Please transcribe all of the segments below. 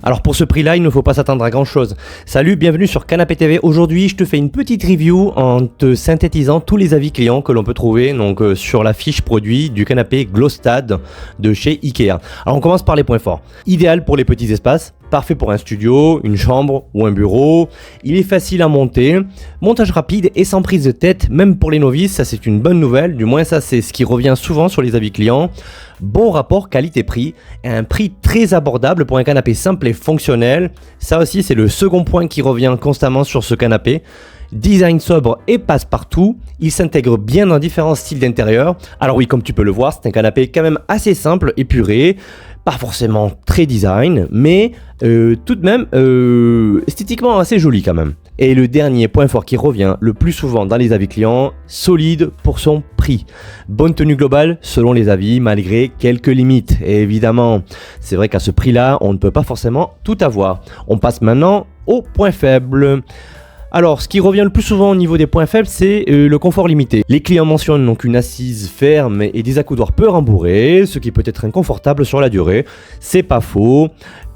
Alors pour ce prix-là, il ne faut pas s'attendre à grand chose. Salut, bienvenue sur Canapé TV. Aujourd'hui, je te fais une petite review en te synthétisant tous les avis clients que l'on peut trouver sur la fiche produit du canapé Glostad de chez Ikea. Alors on commence par les points forts. Idéal pour les petits espaces, parfait pour un studio, une chambre ou un bureau. Il est facile à monter, montage rapide et sans prise de tête, même pour les novices, ça c'est une bonne nouvelle. Du moins ça c'est ce qui revient souvent sur les avis clients. Bon rapport qualité-prix et un prix très abordable pour un canapé simple et fonctionnel. Ça aussi c'est le second point qui revient constamment sur ce canapé. Design sobre et passe-partout, il s'intègre bien dans différents styles d'intérieur. Alors oui, comme tu peux le voir, c'est un canapé quand même assez simple, épuré, pas forcément très design, mais tout de même esthétiquement assez joli quand même. Et le dernier point fort qui revient le plus souvent dans les avis clients, solide pour son prix. Bonne tenue globale selon les avis, malgré quelques limites. Et évidemment, c'est vrai qu'à ce prix-là, on ne peut pas forcément tout avoir. On passe maintenant au point faible. Alors, ce qui revient le plus souvent au niveau des points faibles, c'est le confort limité. Les clients mentionnent donc une assise ferme et des accoudoirs peu rembourrés, ce qui peut être inconfortable sur la durée. C'est pas faux.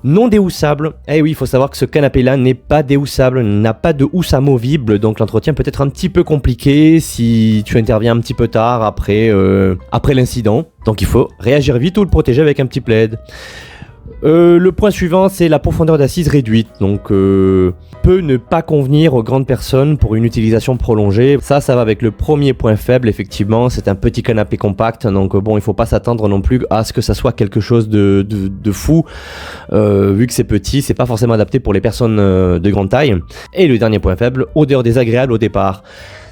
Non déhoussable. Eh oui, il faut savoir que ce canapé-là n'est pas déhoussable, n'a pas de housse amovible, donc l'entretien peut être un petit peu compliqué si tu interviens un petit peu tard après l'incident. Donc il faut réagir vite ou le protéger avec un petit plaid. Le point suivant, c'est la profondeur d'assise réduite, donc peut ne pas convenir aux grandes personnes pour une utilisation prolongée. Ça va avec le premier point faible, effectivement, c'est un petit canapé compact, donc bon, il faut pas s'attendre non plus à ce que ça soit quelque chose de fou, vu que c'est petit, c'est pas forcément adapté pour les personnes de grande taille. Et le dernier point faible, odeur désagréable au départ.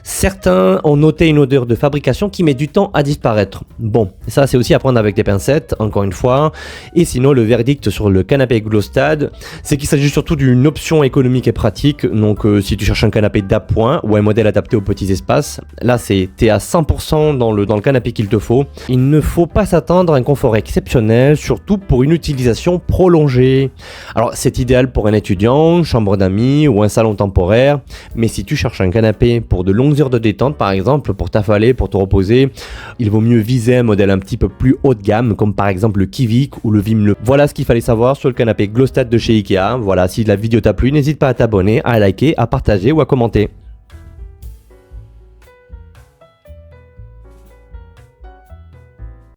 Certains ont noté une odeur de fabrication qui met du temps à disparaître. Bon, ça c'est aussi à prendre avec des pincettes, encore une fois. Et sinon, le verdict sur le canapé Glostad, c'est qu'il s'agit surtout d'une option économique et pratique. Donc si tu cherches un canapé d'appoint ou un modèle adapté aux petits espaces, là t'es à 100% dans le canapé qu'il te faut. Il ne faut pas s'attendre à un confort exceptionnel, surtout pour une utilisation prolongée. Alors c'est idéal pour un étudiant, chambre d'amis ou un salon temporaire. Mais si tu cherches un canapé pour de longues heures de détente par exemple, pour t'affaler, pour te reposer, il vaut mieux viser un modèle un petit peu plus haut de gamme comme par exemple le Kivik ou le Vimle. Voilà ce qu'il fallait savoir sur le canapé Glostad de chez Ikea. Voilà, si la vidéo t'a plu, n'hésite pas à t'abonner, à liker, à partager ou à commenter.